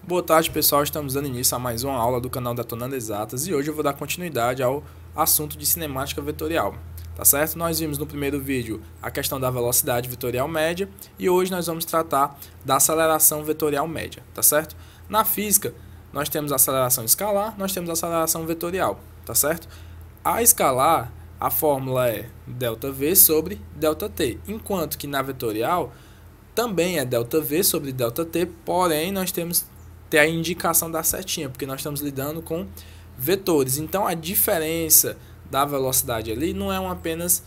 Boa tarde, pessoal. Estamos dando início a mais uma aula do canal Detonando Exatas e hoje eu vou dar continuidade ao assunto de cinemática vetorial. Tá certo? Nós vimos no primeiro vídeo a questão da velocidade vetorial média e hoje nós vamos tratar da aceleração vetorial média, tá certo? Na física, nós temos a aceleração escalar, nós temos a aceleração vetorial, tá certo? A escalar, a fórmula é ΔV sobre ΔT, enquanto que na vetorial também é ΔV sobre ΔT, porém nós temos ter a indicação da setinha, porque nós estamos lidando com vetores. Então a diferença da velocidade ali não é apenas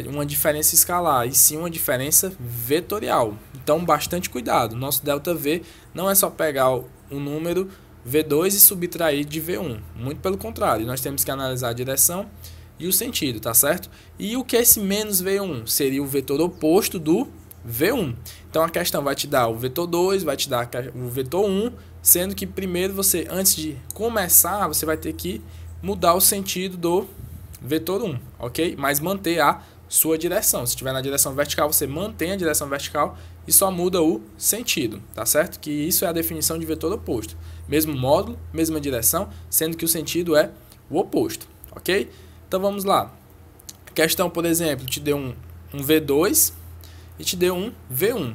uma diferença escalar, e sim uma diferença vetorial. Então bastante cuidado. Nosso ΔV não é só pegar o número V2 e subtrair de V1. Muito pelo contrário, nós temos que analisar a direção e o sentido, tá certo? E o que é esse menos V1? Seria o vetor oposto do V1. Então a questão vai te dar o vetor 2, vai te dar o vetor 1, sendo que primeiro você, antes de começar, você vai ter que mudar o sentido do vetor 1, ok? Mas manter a sua direção. Se estiver na direção vertical, você mantém a direção vertical e só muda o sentido, tá certo? Que isso é a definição de vetor oposto. Mesmo módulo, mesma direção, sendo que o sentido é o oposto, ok? Então vamos lá. A questão, por exemplo, te deu um V2 e te deu um V1.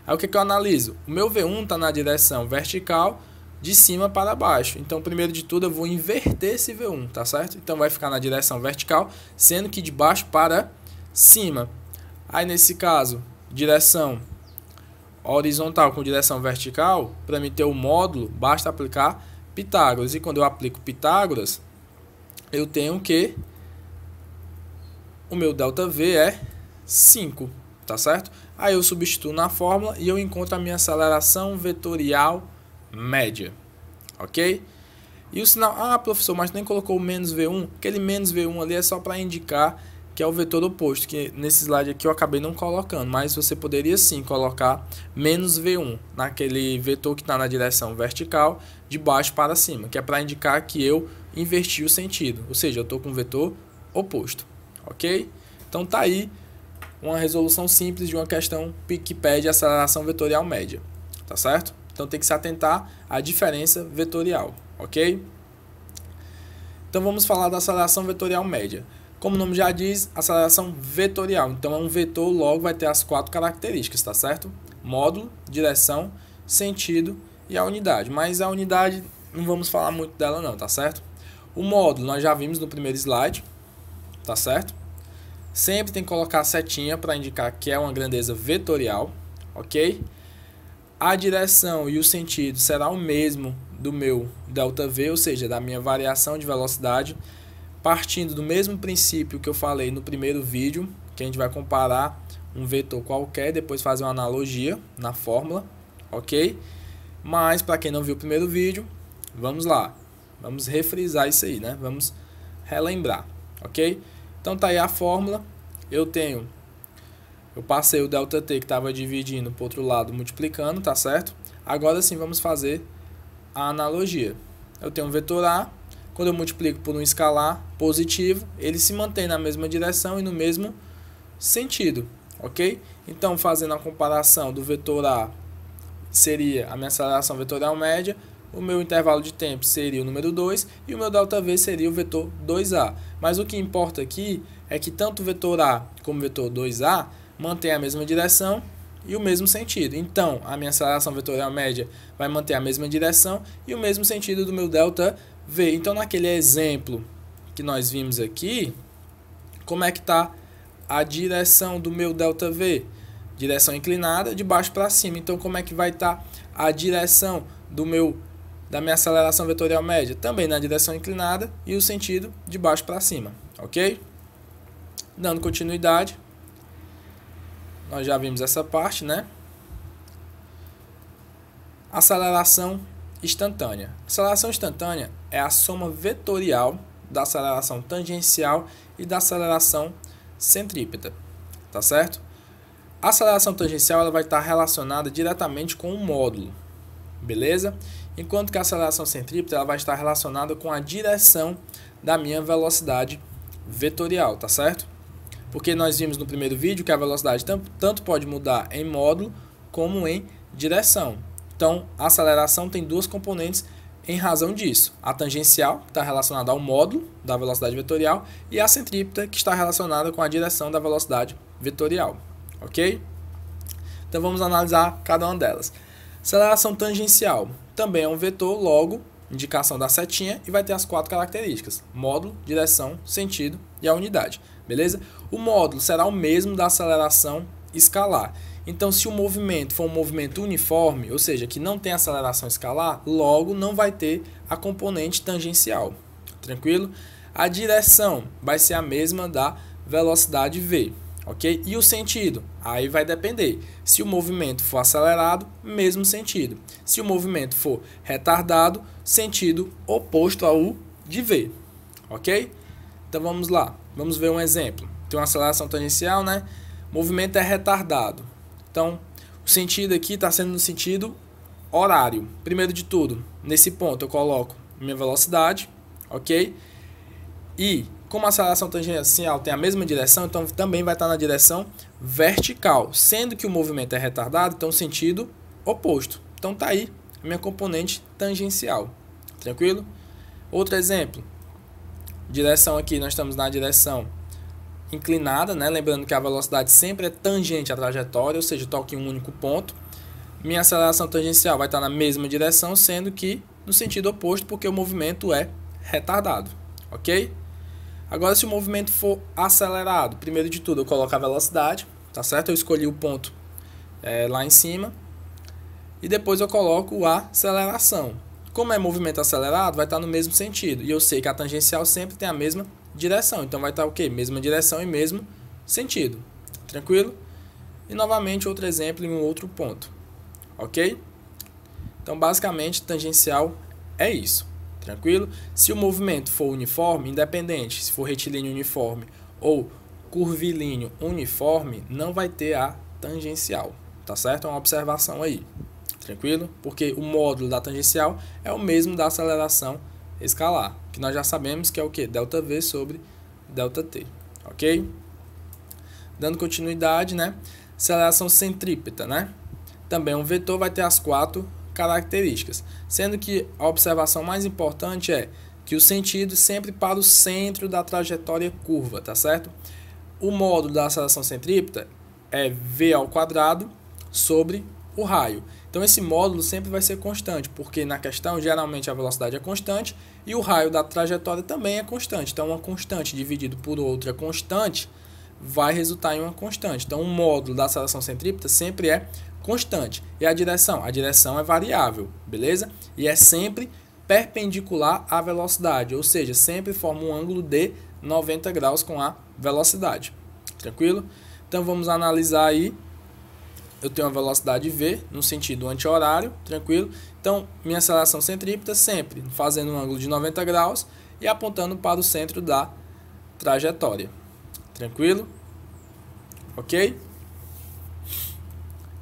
Aí o que eu analiso? O meu V1 está na direção vertical, de cima para baixo. Então, primeiro de tudo, eu vou inverter esse V1, tá certo? Então, vai ficar na direção vertical, sendo que de baixo para cima. Aí, nesse caso, direção horizontal com direção vertical, para mim ter o módulo, basta aplicar Pitágoras. E quando eu aplico Pitágoras, eu tenho que o meu ΔV é 5. Tá certo? Aí eu substituo na fórmula e eu encontro a minha aceleração vetorial média, ok? E o sinal, professor, mas nem colocou o menos V1, aquele menos V1 ali é só para indicar que é o vetor oposto, que nesse slide aqui eu acabei não colocando, mas você poderia sim colocar menos V1 naquele vetor que está na direção vertical, de baixo para cima, que é para indicar que eu inverti o sentido, ou seja, eu estou com o vetor oposto, ok? Então tá aí uma resolução simples de uma questão que pede aceleração vetorial média, tá certo? Então tem que se atentar à diferença vetorial, ok? Então vamos falar da aceleração vetorial média. Como o nome já diz, aceleração vetorial. Então é um vetor, logo vai ter as 4 características, tá certo? Módulo, direção, sentido e a unidade. Mas a unidade não vamos falar muito dela não, tá certo? O módulo nós já vimos no primeiro slide, tá certo? Sempre tem que colocar a setinha para indicar que é uma grandeza vetorial, ok? A direção e o sentido será o mesmo do meu ΔV, ou seja, da minha variação de velocidade, partindo do mesmo princípio que eu falei no primeiro vídeo, que a gente vai comparar um vetor qualquer, depois fazer uma analogia na fórmula, ok? Mas, para quem não viu o primeiro vídeo, vamos lá. Vamos refrisar isso aí, né? Vamos relembrar, ok? Então tá aí a fórmula, eu passei o ΔT que estava dividindo para o outro lado, multiplicando, tá certo? Agora sim vamos fazer a analogia. Eu tenho um vetor A, quando eu multiplico por um escalar positivo, ele se mantém na mesma direção e no mesmo sentido, ok? Então fazendo a comparação do vetor A, seria a minha aceleração vetorial média, o meu intervalo de tempo seria o número 2 e o meu ΔV seria o vetor 2A. Mas o que importa aqui é que tanto o vetor A como o vetor 2A mantém a mesma direção e o mesmo sentido. Então, a minha aceleração vetorial média vai manter a mesma direção e o mesmo sentido do meu ΔV. Então, naquele exemplo que nós vimos aqui, como é que está a direção do meu ΔV? Direção inclinada, de baixo para cima. Então, como é que vai estar a direção da minha aceleração vetorial média? Também na direção inclinada e o sentido de baixo para cima, ok? Dando continuidade, nós já vimos essa parte, né? Aceleração instantânea. Aceleração instantânea é a soma vetorial da aceleração tangencial e da aceleração centrípeta, tá certo? A aceleração tangencial ela vai estar relacionada diretamente com o módulo, beleza? Enquanto que a aceleração centrípeta ela vai estar relacionada com a direção da minha velocidade vetorial, tá certo? Porque nós vimos no primeiro vídeo que a velocidade tanto pode mudar em módulo como em direção. Então, a aceleração tem duas componentes em razão disso. A tangencial, que está relacionada ao módulo da velocidade vetorial, e a centrípeta, que está relacionada com a direção da velocidade vetorial. Ok? Então, vamos analisar cada uma delas. Aceleração tangencial também é um vetor, logo, indicação da setinha, e vai ter as quatro características: módulo, direção, sentido e a unidade. Beleza? O módulo será o mesmo da aceleração escalar. Então, se o movimento for um movimento uniforme, ou seja, que não tem aceleração escalar, logo não vai ter a componente tangencial. Tranquilo? A direção vai ser a mesma da velocidade v. Ok? E o sentido? Aí vai depender. Se o movimento for acelerado, mesmo sentido. Se o movimento for retardado, sentido oposto ao de v. Ok? Então vamos lá. Vamos ver um exemplo. Tem uma aceleração tangencial, né? O movimento é retardado. Então, o sentido aqui está sendo no sentido horário. Primeiro de tudo, nesse ponto eu coloco minha velocidade, ok? E como a aceleração tangencial tem a mesma direção, então também vai estar na direção vertical. Sendo que o movimento é retardado, então sentido oposto. Então tá aí a minha componente tangencial. Tranquilo? Outro exemplo. Direção aqui, nós estamos na direção inclinada, né? Lembrando que a velocidade sempre é tangente à trajetória, ou seja, toca em um único ponto. Minha aceleração tangencial vai estar na mesma direção, sendo que no sentido oposto, porque o movimento é retardado, ok? Agora, se o movimento for acelerado, primeiro de tudo eu coloco a velocidade, tá certo? Eu escolhi o ponto lá em cima, e depois eu coloco a aceleração. Como é movimento acelerado, vai estar no mesmo sentido, e eu sei que a tangencial sempre tem a mesma direção, então vai estar o quê? Mesma direção e mesmo sentido. Tranquilo? E novamente outro exemplo em um outro ponto. Ok? Então basicamente tangencial é isso. Tranquilo? Se o movimento for uniforme, independente se for retilíneo uniforme ou curvilíneo uniforme, não vai ter a tangencial. Tá certo? É uma observação aí. Tranquilo? Porque o módulo da tangencial é o mesmo da aceleração escalar, que nós já sabemos que é o que? ΔV sobre ΔT, ok? Dando continuidade, né? Aceleração centrípeta, né? Também um vetor vai ter as quatro características, sendo que a observação mais importante é que o sentido sempre para o centro da trajetória curva, tá certo? O módulo da aceleração centrípeta é v ao quadrado sobre o raio. Então esse módulo sempre vai ser constante, porque na questão geralmente a velocidade é constante e o raio da trajetória também é constante. Então uma constante dividido por outra constante vai resultar em uma constante. Então o módulo da aceleração centrípeta sempre é constante. E a direção? A direção é variável, beleza? E é sempre perpendicular à velocidade, ou seja, sempre forma um ângulo de 90 graus com a velocidade. Tranquilo? Então vamos analisar aí. Eu tenho a velocidade v no sentido anti-horário, tranquilo? Então, minha aceleração centrípeta sempre fazendo um ângulo de 90 graus e apontando para o centro da trajetória. Tranquilo? Ok?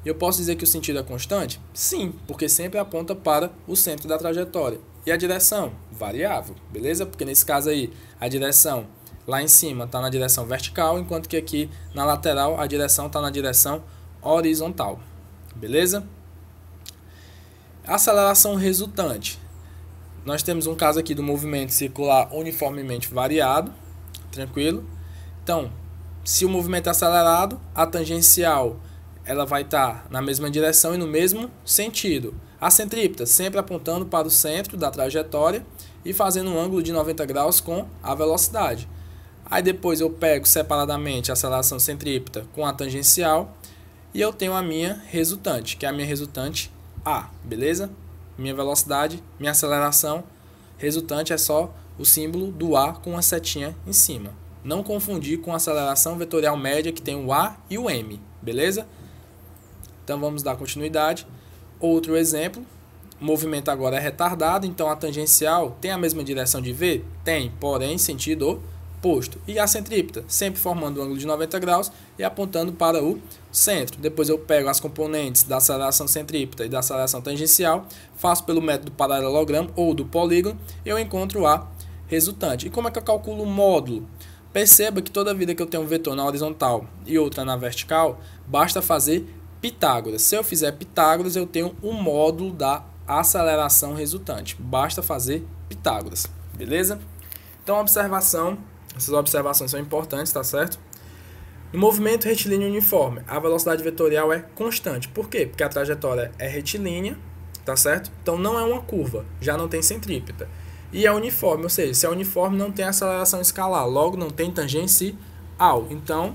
E eu posso dizer que o sentido é constante? Sim, porque sempre aponta para o centro da trajetória. E a direção? Variável, beleza? Porque nesse caso aí, a direção lá em cima está na direção vertical, enquanto que aqui na lateral a direção está na direção horizontal, beleza? Aceleração resultante. Nós temos um caso aqui do movimento circular uniformemente variado, tranquilo? Então, se o movimento é acelerado, a tangencial ela vai estar na mesma direção e no mesmo sentido. A centrípeta sempre apontando para o centro da trajetória e fazendo um ângulo de 90 graus com a velocidade. Aí depois eu pego separadamente a aceleração centrípeta com a tangencial e eu tenho a minha resultante, que é a minha resultante A, beleza? Minha velocidade, minha aceleração, resultante é só o símbolo do A com a setinha em cima. Não confundir com a aceleração vetorial média, que tem o A e o M, beleza? Então vamos dar continuidade. Outro exemplo, o movimento agora é retardado, então a tangencial tem a mesma direção de V? Tem, porém sentido oposto. E a centrípeta, sempre formando um ângulo de 90 graus e apontando para o centro. Depois eu pego as componentes da aceleração centrípeta e da aceleração tangencial, faço pelo método do paralelogramo ou do polígono e eu encontro a resultante. E como é que eu calculo o módulo? Perceba que toda vida que eu tenho um vetor na horizontal e outra na vertical, basta fazer Pitágoras. Se eu fizer Pitágoras, eu tenho o módulo da aceleração resultante. Basta fazer Pitágoras, beleza? Então, observação, essas observações são importantes, tá certo? No movimento retilíneo uniforme, a velocidade vetorial é constante. Por quê? Porque a trajetória é retilínea, tá certo? Então não é uma curva, já não tem centrípeta. E é uniforme, ou seja, se é uniforme não tem aceleração escalar, logo não tem tangencial. Então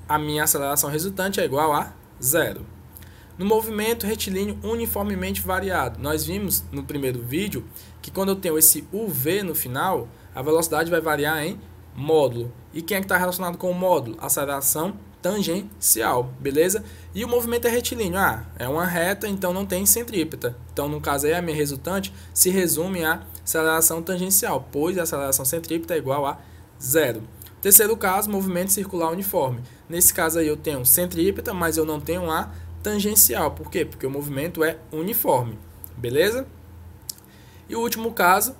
a minha aceleração resultante é igual a zero. No movimento retilíneo uniformemente variado, nós vimos no primeiro vídeo que quando eu tenho esse UV no final, a velocidade vai variar em módulo. E quem é que está relacionado com o módulo? Aceleração tangencial, beleza? E o movimento é retilíneo. É uma reta, então não tem centrípeta. Então, no caso aí, a minha resultante se resume à aceleração tangencial, pois a aceleração centrípeta é igual a zero. Terceiro caso, movimento circular uniforme. Nesse caso aí eu tenho centrípeta, mas eu não tenho a tangencial. Por quê? Porque o movimento é uniforme, beleza? E o último caso,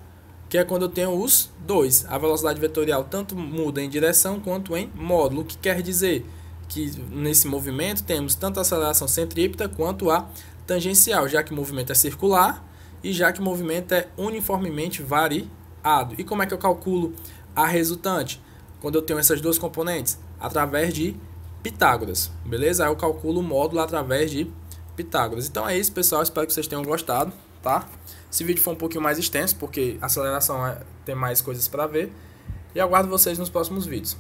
que é quando eu tenho os dois. A velocidade vetorial tanto muda em direção quanto em módulo, o que quer dizer que nesse movimento temos tanto a aceleração centrípeta quanto a tangencial, já que o movimento é circular e já que o movimento é uniformemente variado. E como é que eu calculo a resultante? Quando eu tenho essas duas componentes? Através de Pitágoras, beleza? Aí eu calculo o módulo através de Pitágoras. Então é isso, pessoal. Espero que vocês tenham gostado, tá? Esse vídeo foi um pouquinho mais extenso, porque a aceleração tem mais coisas para ver. E aguardo vocês nos próximos vídeos.